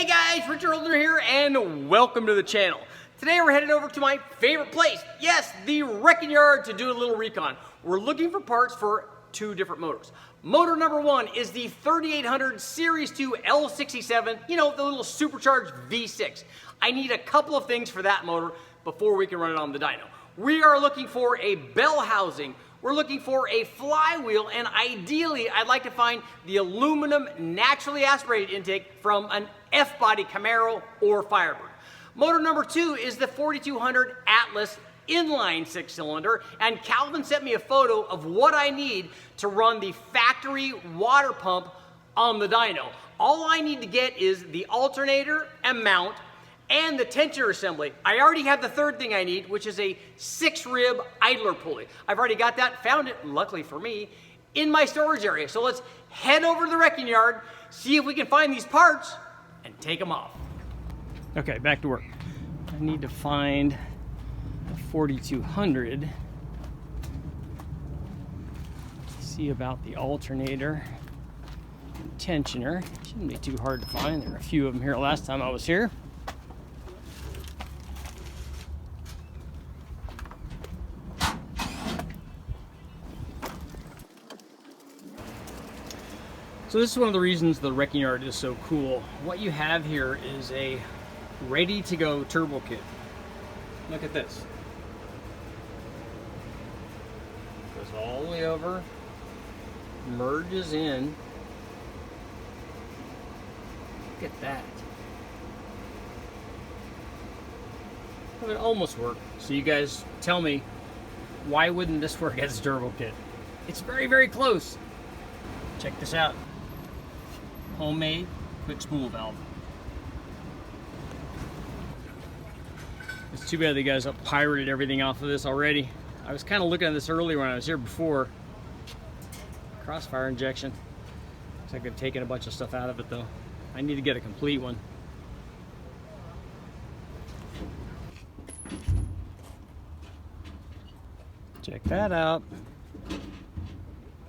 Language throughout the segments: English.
guys, Richard Holder here, and welcome to the channel. Today we're headed over to my favorite place, yes, the wrecking yard, to do a little recon. We're looking for parts for two different motors. Motor number one is the 3800 Series 2 L67, you know, the little supercharged V6. I need a couple of things for that motor before we can run it on the dyno. We are looking for a bell housing, we're looking for a flywheel, and ideally I'd like to find the aluminum naturally aspirated intake from an F-body Camaro or Firebird. Motor number two is the 4200 Atlas inline 6-cylinder, and Calvin sent me a photo of what I need to run the factory water pump on the dyno. All I need to get is the alternator and mount and the tensioner assembly. I already have the third thing I need, which is a 6-rib idler pulley. I've already got that, found it, luckily for me, in my storage area. So let's head over to the wrecking yard, see if we can find these parts, and take them off. Okay, back to work. I need to find the 4200. See about the alternator and tensioner. Shouldn't be too hard to find. There were a few of them here last time I was here. So this is one of the reasons the wrecking yard is so cool. What you have here is a ready-to-go turbo kit. Look at this. Goes all the way over, merges in. Look at that. Well, it almost worked. So you guys tell me, why wouldn't this work as a turbo kit? It's very, very close. Check this out. Homemade quick spool valve. It's too bad the guys up pirated everything off of this already. I was kind of looking at this earlier when I was here before. Crossfire injection. Looks like I've taken a bunch of stuff out of it though. I need to get a complete one. Check that out.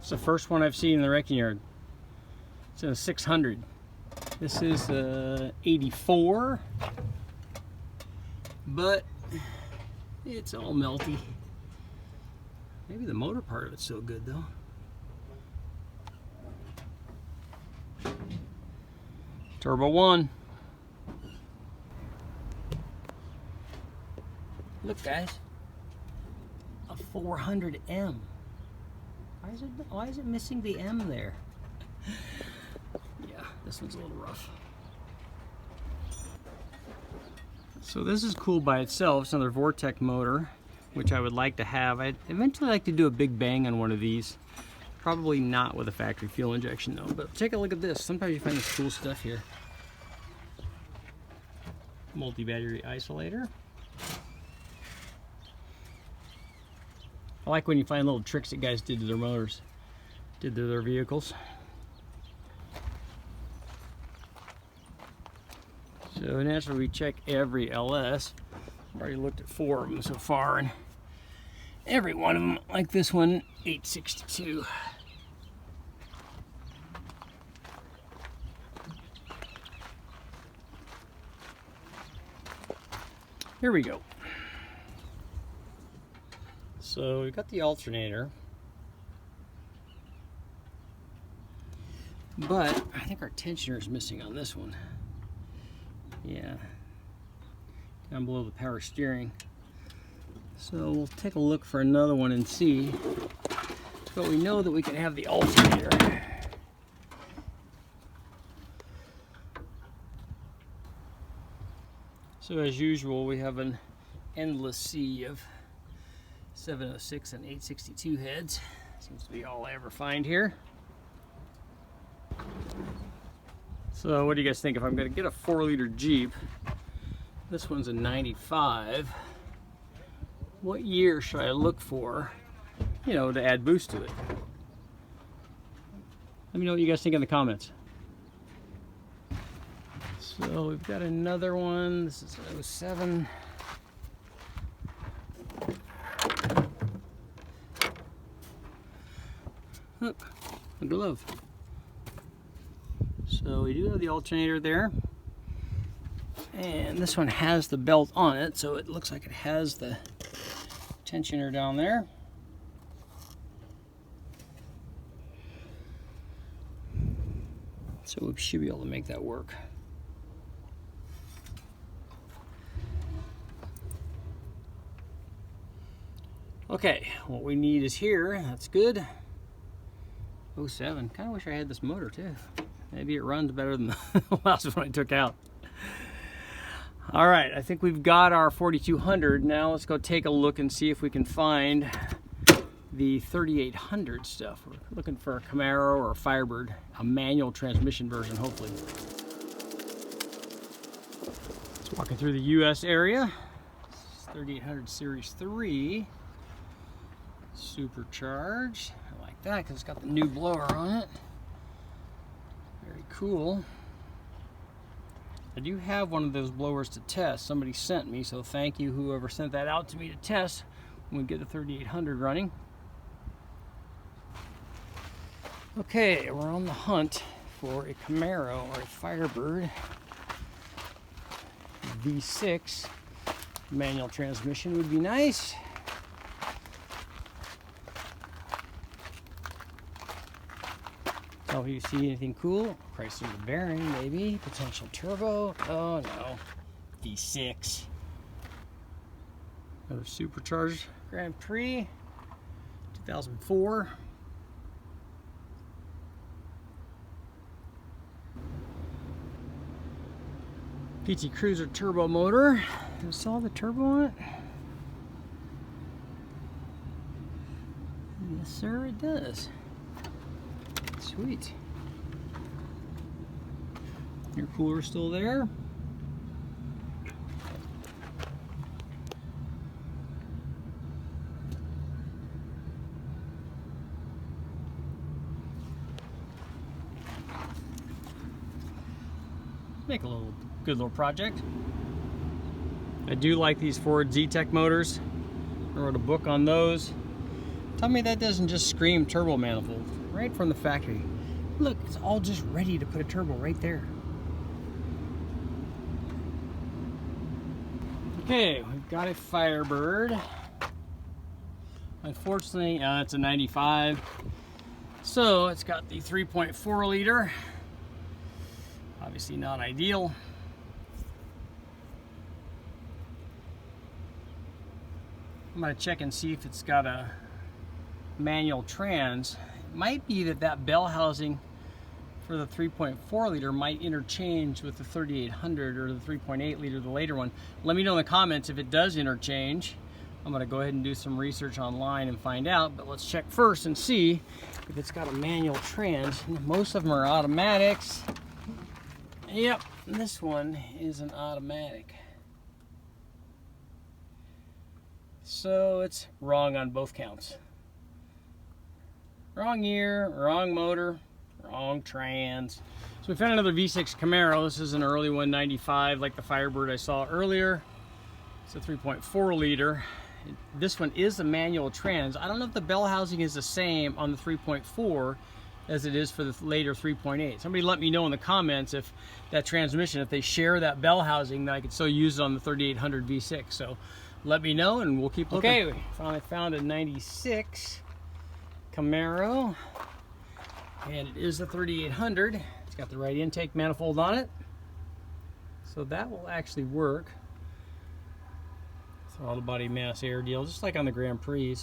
It's the first one I've seen in the wrecking yard. It's a 600. This is 84, but it's all melty. Maybe the motor part of it's so good though. Turbo 1. Look guys, a 400M. Why is it missing the M there? Yeah, this one's a little rough. So this is cool by itself. It's another Vortec motor, which I would like to have. I'd eventually like to do a big bang on one of these. Probably not with a factory fuel injection though, but take a look at this. Sometimes you find this cool stuff here. Multi-battery isolator. I like when you find little tricks that guys did to their motors, did to their vehicles. So naturally we check every LS. I've already looked at 4 of them so far, and every one of them, like this one, 862. Here we go. So we've got the alternator, but I think our tensioner is missing on this one. Yeah, down below the power steering. So we'll take a look for another one and see. But we know that we can have the alternator. So as usual, we have an endless sea of 706 and 862 heads. Seems to be all I ever find here. So what do you guys think? If I'm going to get a 4-liter Jeep, this one's a 95, what year should I look for, you know, to add boost to it? Let me know what you guys think in the comments. So we've got another one. This is 07. Look, a glove. So we do have the alternator there. And this one has the belt on it, so it looks like it has the tensioner down there. So we should be able to make that work. Okay, what we need is here. That's good. 07. Kind of wish I had this motor too. Maybe it runs better than the last one I took out. All right, I think we've got our 4200. Now let's go take a look and see if we can find the 3800 stuff. We're looking for a Camaro or a Firebird, a manual transmission version, hopefully. Just walking through the US area. This is 3800 Series 3. Supercharged. I like that because it's got the new blower on it. Very cool. I do have one of those blowers to test. Somebody sent me, so thank you whoever sent that out to me to test when we get the 3800 running. Okay, we're on the hunt for a Camaro or a Firebird V6. Manual transmission would be nice. Oh, you see anything cool? Price of the bearing, maybe. Potential turbo. Oh no. V6. Another supercharged Grand Prix. 2004. PT Cruiser turbo motor. Does it still have the turbo on it? Yes, sir, it does. Sweet. Your cooler's still there. Make a good little project. I do like these Ford Z-Tech motors. I wrote a book on those. Tell me that doesn't just scream turbo manifold right from the factory. Look, it's all just ready to put a turbo right there. Okay, we've got a Firebird. Unfortunately, it's a 95. So it's got the 3.4 liter. Obviously not ideal. I'm gonna check and see if it's got a manual trans. It might be that bell housing for the 3.4 liter might interchange with the 3800 or the 3.8 liter, the later one. Let me know in the comments if it does interchange. I'm gonna go ahead and do some research online and find out, but let's check first and see if it's got a manual trans. Most of them are automatics. Yep, this one is an automatic. So it's wrong on both counts. Wrong year, wrong motor, wrong trans. So we found another V6 Camaro. This is an early 195 like the Firebird I saw earlier. It's a 3.4 liter. This one is a manual trans. I don't know if the bell housing is the same on the 3.4 as it is for the later 3.8. Somebody let me know in the comments if that transmission, if they share that bell housing, that I could still use it on the 3800 V6. So let me know and we'll keep looking. Okay, we finally found a 96 Camaro, and it is a 3800. It's got the right intake manifold on it, so that will actually work. Throttle body mass air deal, just like on the Grand Prix.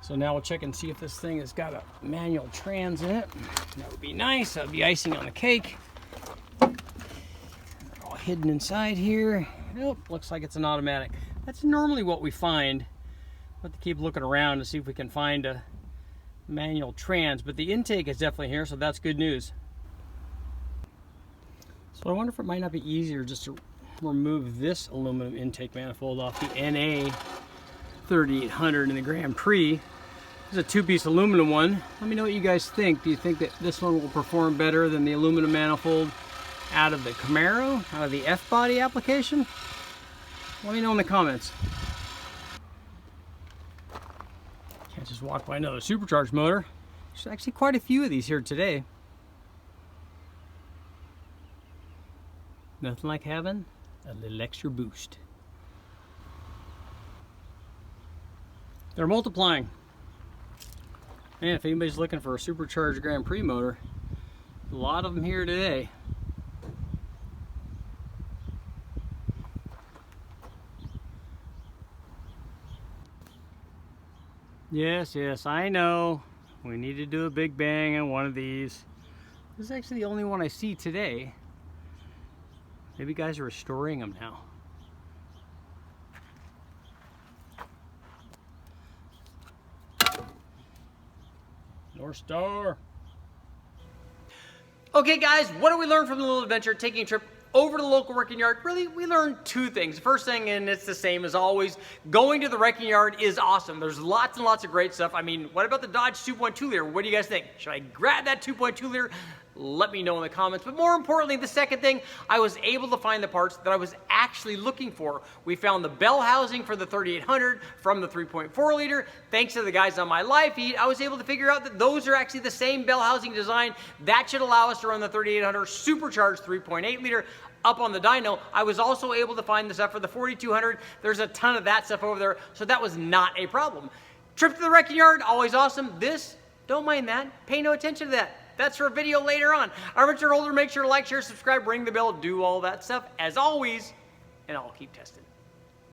So now we'll check and see if this thing has got a manual trans in it. That would be nice. That would be icing on the cake. All hidden inside here. Nope, looks like it's an automatic. That's normally what we find. We'll have to keep looking around to see if we can find a manual trans, but the intake is definitely here, so that's good news. So I wonder if it might not be easier just to remove this aluminum intake manifold off the NA 3800 in the Grand Prix. This is a two-piece aluminum one. Let me know what you guys think. Do you think that this one will perform better than the aluminum manifold out of the Camaro, out of the F-body application? Let me know in the comments. Can't just walk by another supercharged motor. There's actually quite a few of these here today. Nothing like having a little extra boost. They're multiplying. Man, if anybody's looking for a supercharged Grand Prix motor, a lot of them here today. Yes, yes, I know. We need to do a big bang on one of these. This is actually the only one I see today. Maybe guys are restoring them now. North Star. Okay guys, what do we learn from the little adventure taking a trip over to the local wrecking yard? Really, we learned two things. First thing, and it's the same as always, going to the wrecking yard is awesome. There's lots and lots of great stuff. I mean, what about the Dodge 2.2 liter? What do you guys think? Should I grab that 2.2 liter? Let me know in the comments. But more importantly, the second thing, I was able to find the parts that I was actually looking for. We found the bell housing for the 3800 from the 3.4 liter. Thanks to the guys on my live feed, I was able to figure out that those are actually the same bell housing design. That should allow us to run the 3800 supercharged 3.8 liter up on the dyno. I was also able to find the stuff for the 4200. There's a ton of that stuff over there, so that was not a problem. Trip to the wrecking yard, always awesome. This, don't mind that. Pay no attention to that. That's for a video later on. I'm Richard Holder. Make sure to like, share, subscribe, ring the bell, do all that stuff as always, and I'll keep testing.